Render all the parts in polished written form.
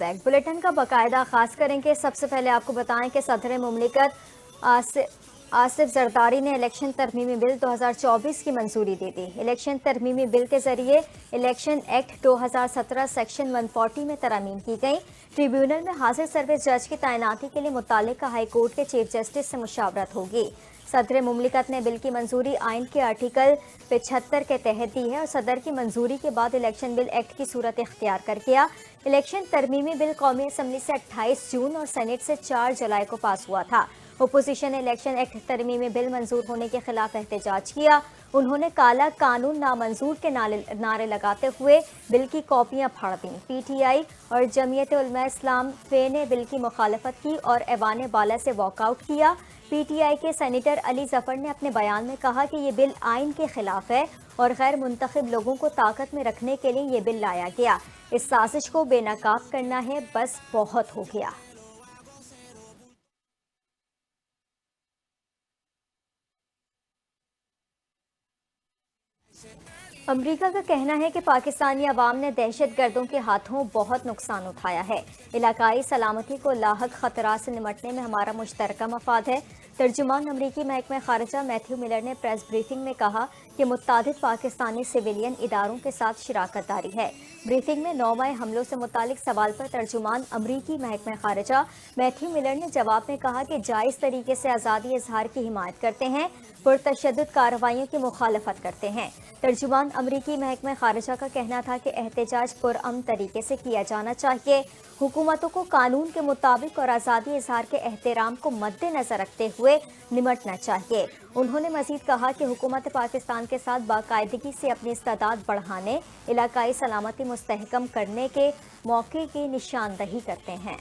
Back bulletin का बाकायदा आगाज करेंगे। सबसे पहले आपको बताएं कि सदर मुमलिकत आसिफ जरदारी ने इलेक्शन तरमीमी बिल 2024 की मंजूरी दे दी। इलेक्शन तरमीमी बिल के जरिए इलेक्शन एक्ट 2017 सेक्शन 140 में तरमीम की गई। ट्रिब्यूनल में हाजिर सर्विस जज की तैनाती के लिए मुतालिका हाई कोर्ट के चीफ जस्टिस से मुशावरत होगी। सदर मुमलिकत ने बिल की मंजूरी आइन के आर्टिकल 75 के तहत दी है और सदर की मंजूरी के बाद इलेक्शन बिल एक्ट की सूरत इख्तियार कर गया। इलेक्शन तरमीमी बिल कौमी असम्बली से 28 जून और सेनेट से 4 जुलाई को पास हुआ था। अपोजिशन ने इलेक्शन एक्ट तरमीमी बिल मंजूर होने के खिलाफ एहतजाज किया। उन्होंने काला कानून नामंजूर के नारे लगाते हुए बिल की कॉपियां फाड़ दी। पीटीआई और जमीयत उलमा इस्लाम फे ने बिल की मुखालफत की और ऐवान बाला से वॉकआउट किया। पीटीआई के सेनेटर अली जफर ने अपने बयान में कहा कि ये बिल आइन के खिलाफ है और गैर मुंतखब लोगों को ताकत में रखने के लिए ये बिल लाया गया। इस साजिश को बेनकाब करना है, बस बहुत हो गया। अमरीका का कहना है कि पाकिस्तानी अवाम ने दहशत गर्दों के हाथों बहुत नुकसान उठाया है। इलाकाई सलामती को लाहक खतरात से निमटने में हमारा मुश्तरका मफाद है। तर्जुमान अमरीकी महकमा खारजा मैथ्यू मिलर ने प्रेस ब्रीफिंग में कहा कि मुत्तादिद पाकिस्तानी सिविलियन इदारों के साथ शिराकत दारी है। ब्रीफिंग में नौमाए हमलों से मुतालिक सवाल पर तर्जुमान अमरीकी महकमा खारजा मैथ्यू मिलर ने जवाब में कहा कि जायज़ तरीके से आज़ादी इजहार की हिमायत करते हैं, पुरतशद्दुद कार्रवाइयों की मुखालफत करते हैं। तर्जुमान अमरीकी महकमा खारजा का कहना था कि एहतजाज पुरअमन तरीके से किया जाना चाहिए। हुकूमतों को कानून के मुताबिक और आज़ादी इजहार के एहतराम को मद्देनजर रखते हुए निमटना चाहिए। उन्होंने मजीद कहा कि हुकूमत पाकिस्तान के साथ बाकायदगी से अपनी इस्तादाद बढ़ाने, इलाकाई सलामती मुस्तहकम करने के मौके की निशानदही करते हैं।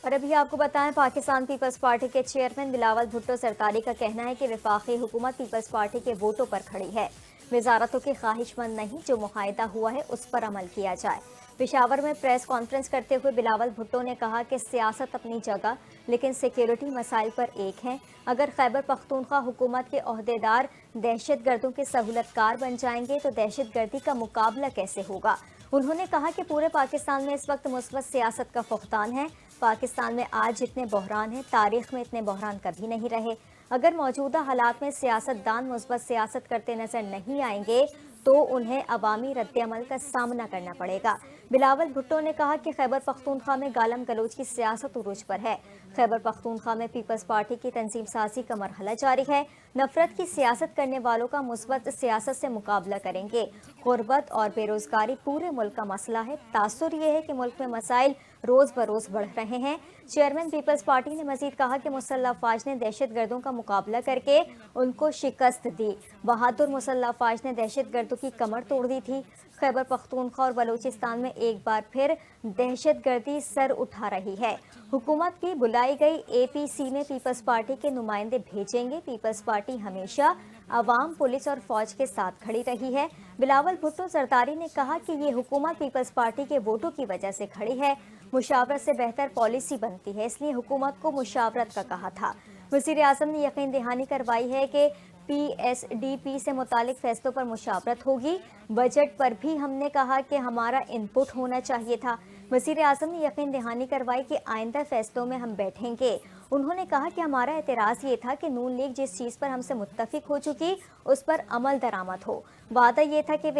और अभी आपको बताएं, पाकिस्तान पीपल्स पार्टी के चेयरमैन बिलावल भुट्टो सरदारी का कहना है कि वफाकी हुकूमत पीपल्स पार्टी के वोटों पर खड़ी है। वजारतों की ख्वाहिशमंद नहीं, जो मुआहदा हुआ है उस पर अमल किया जाए। पेशावर में प्रेस कॉन्फ्रेंस करते हुए बिलावल भुट्टो ने कहा कि सियासत अपनी जगह, लेकिन सिक्योरिटी मसाइल पर एक हैं। अगर खैबर पख्तूनख्वा हुकूमत के ओहदेदार दहशत गर्दों के सहूलतकार बन जाएंगे तो दहशत गर्दी का मुकाबला कैसे होगा। उन्होंने कहा कि पूरे पाकिस्तान में इस वक्त मुस्बत सियासत का फुकदान है। पाकिस्तान में आज जितने बहरान हैं, तारीख में इतने बहरान कभी नहीं रहे। अगर मौजूदा हालात में सियासतदान मुस्बत सियासत करते नजर नहीं आएंगे तो उन्हें अवामी रद्दअमल का सामना करना पड़ेगा। बिलावल भुट्टो ने कहा कि खैबर पख्तूनख्वा में गालम गलोच की सियासत उरूज पर है। खैबर पख्तूनख्वा में पीपल्स पार्टी की तंजीम साजी का मरहला जारी है। नफरत की सियासत करने वालों का मुस्बत सियासत से मुकाबला करेंगे। गुर्बत और बेरोजगारी पूरे मुल्क का मसला है। तासुर ये है कि मुल्क में मसाइल रोज बरोज बढ़ रहे हैं। चेयरमैन पीपल्स पार्टी ने मजीद कहा कि मुसल्लह अफवाज ने दहशत गर्दों का मुकाबला करके उनको शिकस्त दी। बहादुर मुसल्लह अफवाज ने दहशत गर्दों की कमर तोड़ दी थी। खैबर पख्तूनख्वा और बलूचिस्तान में एक बार फिर दहशत गर्दी सर उठा रही है। हुकूमत की बुलाई गई APC में पीपल्स पार्टी के नुमाइंदे भेजेंगे। पीपल्स पार्टी हमेशा अवाम, पुलिस और फौज के साथ खड़ी रही है। बिलावल भुट्टो जरदारी ने कहा कि ये हुकूमत पीपल्स पार्टी के वोटों की वजह से खड़ी है। मुशावरत से बेहतर पॉलिसी बनती है, इसलिए हुकूमत को मुशावरत का कहा था। वज़ीर आज़म ने यकीन दहानी करवाई है कि PSDP से मुतालिक फैसलों पर मुशावरत होगी। बजट पर भी हमने कहा कि हमारा इनपुट होना चाहिए था। वज़ीर आज़म ने यकीन दहानी करवाई कि आइंदा फैसलों में हम बैठेंगे। उन्होंने कहा कि हमारा एतराज़ ये था कि नून लीग जिस चीज़ पर हमसे मुत्तफिक हो चुकी उस पर अमल दरामद हो। वादा ये था कि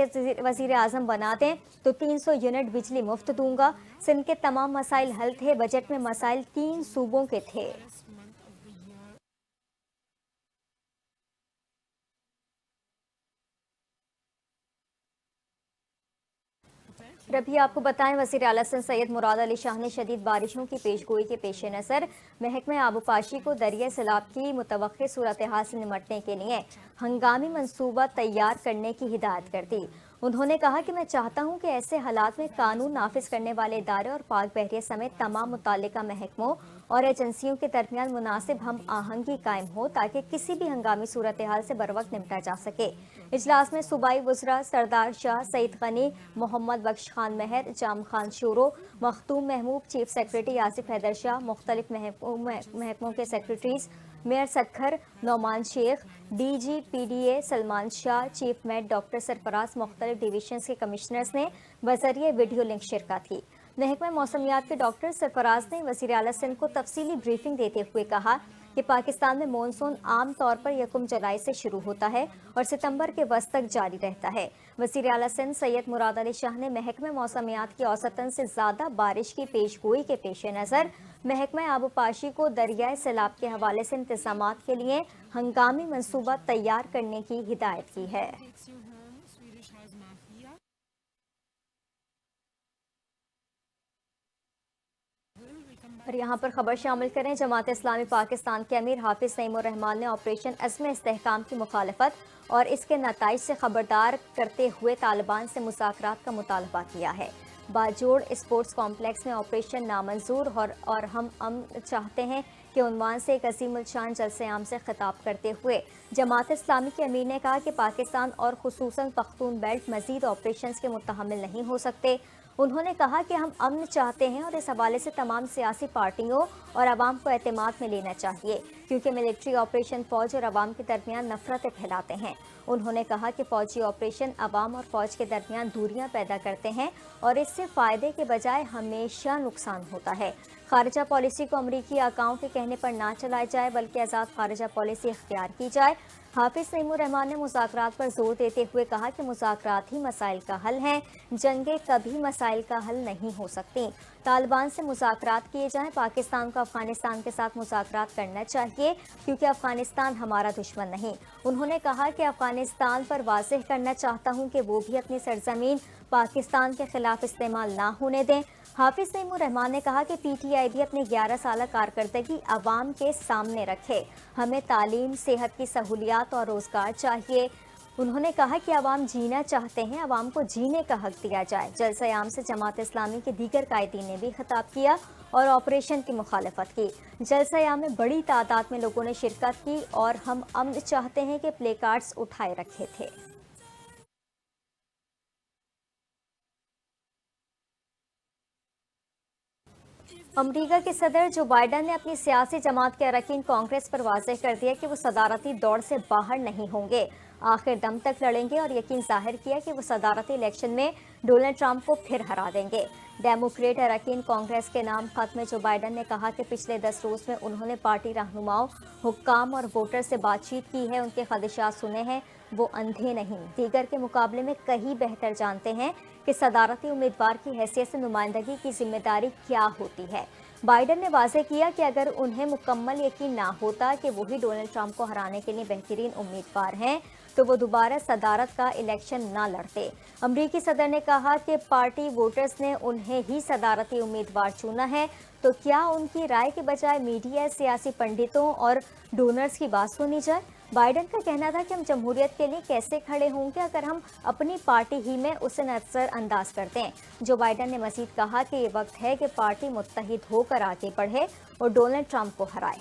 वज़ीर आज़म बना दें तो 300 यूनिट बिजली मुफ्त दूंगा। सिंध के तमाम मसाइल हल थे। बजट में मसाइल 3 सूबों के थे। अभी आपको बताएं, वज़ीर आला सैयद मुराद अली शाह ने शदीद बारिशों की पेशगोई के पेश नज़र महकमे आबोपाशी को दरिया सैलाब की मुतवक्किल सूरत हाल से निमटने के लिए हंगामी मनसूबा तैयार करने की हिदायत कर दी। उन्होंने कहा कि मैं चाहता हूं कि ऐसे हालात में कानून नाफिज करने वाले इदारे और पाक बहरिया समेत तमाम मुताल्लिका महकमों और एजेंसियों के दरमियान मुनासिब हम आहंगी कायम हो ताकि किसी भी हंगामी सूरत हाल से बर वक्त निपटा जा सके। इजलास में सूबाई वज़रा सरदार शाह, सईद गनी, मोहम्मद बख्श खान महर, जाम खान शोरो, मखदूम महमूद, चीफ सेक्रेटरी आसिफ हैदर शाह, मुख्तलिफ महकमों के सेक्रेटरीज, मेयर सतखर, Nauman Sheikh, DG PDA Salman Shah, chief met doctor Sarfaraz मुख्तलिफ डिविजन्स के कमिश्नर्स ने बजरिए वीडियो लिंक शिरकत की। महकमा मौसमियात के डॉक्टर सरफराज ने वज़ीर आला सिंध को तफसीली ब्रीफिंग देते हुए कहा कि पाकिस्तान में मॉनसून आम तौर पर 1 जुलाई से शुरू होता है और सितंबर के वस्त तक जारी रहता है। वज़ीर आला सिंध सैयद मुराद अली शाह ने महकमा मौसमियात की औसतन से ज़्यादा बारिश की पेशगोई के पेश नज़र महकमा आबोपाशी को दरियाए सैलाब के हवाले से इंतज़ामात के लिए हंगामी मंसूबा तैयार करने की हिदायत की है। और यहाँ पर खबर शामिल करें, जमात इस्लामी पाकिस्तान के अमीर हाफिज नईमुर रहमान ने ऑपरेशन अज़्म इस्तेहकाम की मुखालफत और इसके नताइज से खबरदार करते हुए तालिबान से मुज़ाकरात का मुतालबा किया है। बाजोड़ स्पोर्ट्स कॉम्प्लेक्स में ऑपरेशन नामंजूर और हम अमन चाहते हैं के उन्वान से एक अजीम शान जलसे आम से खिताब करते हुए जमात इस्लामी के अमीर ने कहा कि पाकिस्तान और खुसूसन पख्तून बेल्ट मजीद ऑपरेशन के मुतहम्मिल नहीं हो सकते। उन्होंने कहा कि हम अमन चाहते हैं और इस हवाले से तमाम सियासी पार्टियों और अवाम को एतमाद में लेना चाहिए, क्योंकि मिलिट्री ऑपरेशन फौज और अवाम के दरमियान नफरतें फैलाते हैं। उन्होंने कहा कि फौजी ऑपरेशन अवाम और फौज के दरमियान दूरियां पैदा करते हैं और इससे फ़ायदे के बजाय हमेशा नुकसान होता है। खारजा पॉलिसी को अमरीकी आकाओं के कहने पर ना चलाया जाए, बल्कि आज़ाद खारजा पॉलिसी इख्तियार की जाए। हाफिज नईमुर रहमान ने मुज़ाकरात पर जोर देते हुए कहा कि मुज़ाकरात ही मसाइल का हल हैं, जंगें कभी मसाइल का हल नहीं हो सकती। तालिबान से मुज़ाकरात किए जाएं। पाकिस्तान को अफगानिस्तान के साथ मुज़ाकरात करना चाहिए, क्योंकि अफगानिस्तान हमारा दुश्मन नहीं। उन्होंने कहा कि अफगानिस्तान पर वाज़ेह करना चाहता हूं कि वो भी अपनी सरजमीन पाकिस्तान के खिलाफ इस्तेमाल ना होने दें। हाफिज नईमुर रहमान ने कहा कि PTI भी अपनी 11 साल कारकर्दगी अवाम के सामने रखे। हमें तालीम, सेहत की सहूलियात और रोज़गार चाहिए। उन्होंने कहा कि अवाम जीना चाहते हैं, अवाम को जीने का हक दिया जाए। जलसा आम से जमात इस्लामी के दीगर कायदीन ने भी खिताब किया और ऑपरेशन की मुखालफत की। जलसा आम में बड़ी तादाद में लोगों ने शिरकत की और हम अमन चाहते हैं कि प्ले कार्ड्स उठाए रखे थे। अमरीका के सदर जो बाइडन ने अपनी सियासी जमात के अरकान कांग्रेस पर वाज़ेह कर दिया कि वो सदारती दौड़ से बाहर नहीं होंगे, आखिर दम तक लड़ेंगे और यकीन जाहिर किया कि वो सदारती इलेक्शन में डोनाल्ड ट्रंप को फिर हरा देंगे। डेमोक्रेट अरकान कांग्रेस के नाम खत में जो बाइडन ने कहा कि पिछले 10 रोज़ में उन्होंने पार्टी रहनुमाओं, हुक्काम और वोटर से बातचीत की है, उनके खदशात सुने हैं। वो अंधे नहीं, दीगर के मुकाबले में कहीं बेहतर जानते हैं कि सदारती उम्मीदवार की हैसियत से नुमाइंदगी की जिम्मेदारी क्या होती है। बाइडन ने वाज़ेह किया कि अगर उन्हें मुकम्मल यकीन ना होता कि वही डोनाल्ड ट्रंप को हराने के लिए बेहतरीन उम्मीदवार हैं, तो वो दोबारा सदारत का इलेक्शन ना लड़ते। अमरीकी सदर ने कहा कि पार्टी वोटर्स ने उन्हें ही सदारती उम्मीदवार चुना है, तो क्या उनकी राय के बजाय मीडिया, सियासी पंडितों और डोनर्स की बात सुनी जाए। बाइडन का कहना था कि हम जमहूरियत के लिए कैसे खड़े होंगे अगर हम अपनी पार्टी ही में उसे नजरअंदाज करते हैं। जो बाइडन ने मजीद कहा कि ये वक्त है कि पार्टी मुत्तहिद होकर आगे बढ़े और डोनाल्ड ट्रंप को हराए।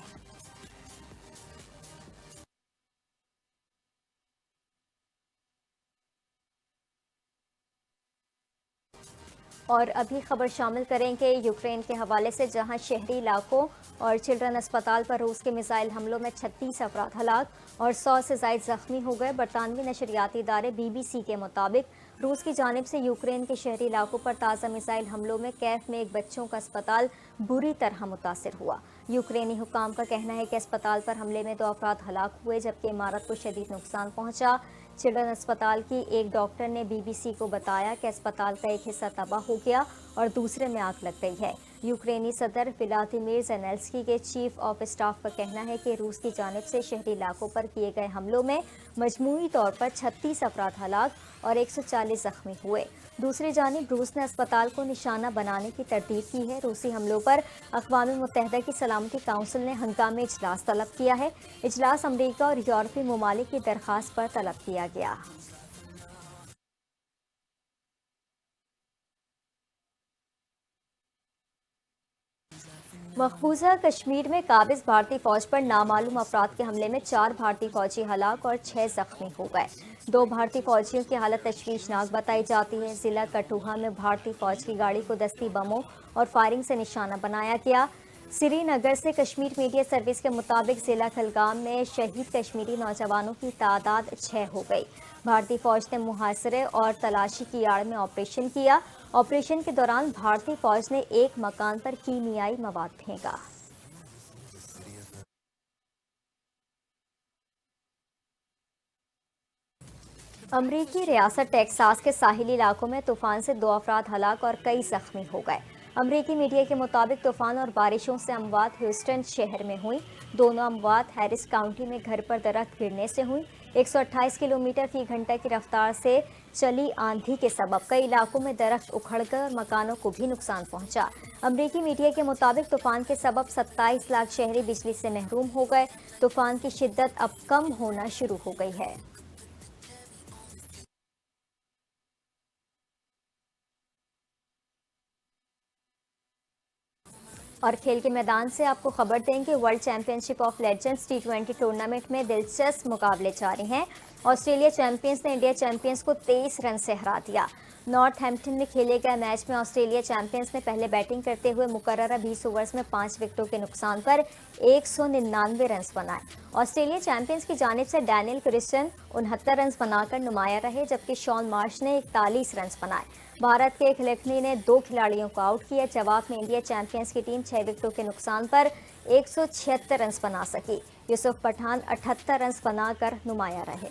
और अभी खबर शामिल करेंगे यूक्रेन के हवाले से, जहां शहरी इलाकों और चिल्ड्रन अस्पताल पर रूस के मिसाइल हमलों में 36 अफराद हलाक और 100 से ज़ायद जख्मी हो गए। बरतानवी नशरियाती इदारे BBC के मुताबिक रूस की जानिब से यूक्रेन के शहरी इलाकों पर ताज़ा मिसाइल हमलों में कैफ में एक बच्चों का अस्पताल बुरी तरह मुतासर हुआ। यूक्रेनी हुक्काम का कहना है कि अस्पताल पर हमले में 2 अफराद हलाक हुए, जबकि इमारत को शदीद नुकसान पहुंचा। चिल्ड्रन अस्पताल की एक डॉक्टर ने BBC को बताया कि अस्पताल का एक हिस्सा तबाह हो गया और दूसरे में आग लग गई है। यूक्रेनी सदर व्लादिमीर ज़ेलेंस्की के चीफ ऑफ स्टाफ का कहना है कि रूस की जानिब से शहरी इलाकों पर किए गए हमलों में मजमूई तौर पर 36 अफराद हलाक और 140 जख्मी हुए। दूसरी जानिब रूस ने अस्पताल को निशाना बनाने की तरदीद की है। रूसी हमलों पर अक़वाम मुत्तहिदा की सलामती काउंसिल ने हंगामी इजलास तलब किया है। इजलास अमरीका और यूरोपीय ममालिक की दरख्वास्त पर तलब किया गया। मकबूजा कश्मीर में काबिज भारतीय फौज पर नामालूम अफराद के हमले में 4 भारतीय फौजी हलाक और 6 जख्मी हो गए। 2 भारतीय फौजियों की हालत तशवीशनाक बताई जाती है। जिला कठुआ में भारतीय फौज की गाड़ी को दस्ती बमों और फायरिंग से निशाना बनाया गया। سری نگر سے کشمیر میڈیا سروس کے مطابق ضلع کھلگام میں شہید کشمیری نوجوانوں کی تعداد 6 ہو گئی۔ بھارتی فوج نے محاصرے اور تلاشی کی آڑ میں آپریشن کیا۔ آپریشن کے دوران بھارتی فوج نے ایک مکان پر کیمیائی مواد پھینکا۔ امریکی ریاست ٹیکساس کے ساحلی علاقوں میں طوفان سے 2 افراد ہلاک اور کئی زخمی ہو گئے۔ امریکی میڈیا کے مطابق طوفان اور بارشوں سے اموات ہیوسٹن شہر میں ہوئیں۔ دونوں اموات ہیرس کاؤنٹی میں گھر پر درخت گرنے سے ہوئیں۔ 128 کلومیٹر فی گھنٹہ کی رفتار سے چلی آندھی کے سبب کئی علاقوں میں درخت اکھڑ گئے اور مکانوں کو بھی نقصان پہنچا۔ امریکی میڈیا کے مطابق طوفان کے سبب 27 لاکھ شہری بجلی سے محروم ہو گئے۔ طوفان کی شدت اب کم ہونا شروع ہو گئی ہے۔ اور کھیل کے میدان سے آپ کو خبر دیں کہ world champion ship of legends T20 tournament میں دلچسپ مقابلے جاری ہیں۔ آسٹریلیا چیمپئنز نے انڈیا چیمپئنز کو 23 رن سے ہرا دیا۔ نارتھ ہیمپٹن میں کھیلے گئے میچ میں آسٹریلیا چیمپئنز نے پہلے بیٹنگ کرتے ہوئے مقررہ 20 اوورز میں 5 وکٹوں کے نقصان پر 199 رنز بنائے۔ آسٹریلیا چیمپئنز کی جانب سے ڈینیل کرسٹن 69 رنز بنا کر نمایاں رہے، جبکہ شان مارش نے 41 رنز بنائے۔ بھارت کے کھلکھنی نے 2 کھلاڑیوں کو آؤٹ کیا۔ جواب میں انڈیا چیمپئنز کی ٹیم 6 وکٹوں کے نقصان پر 176 رنز بنا سکی۔ یوسف پٹھان 78 رنز بنا کر نمایاں رہے۔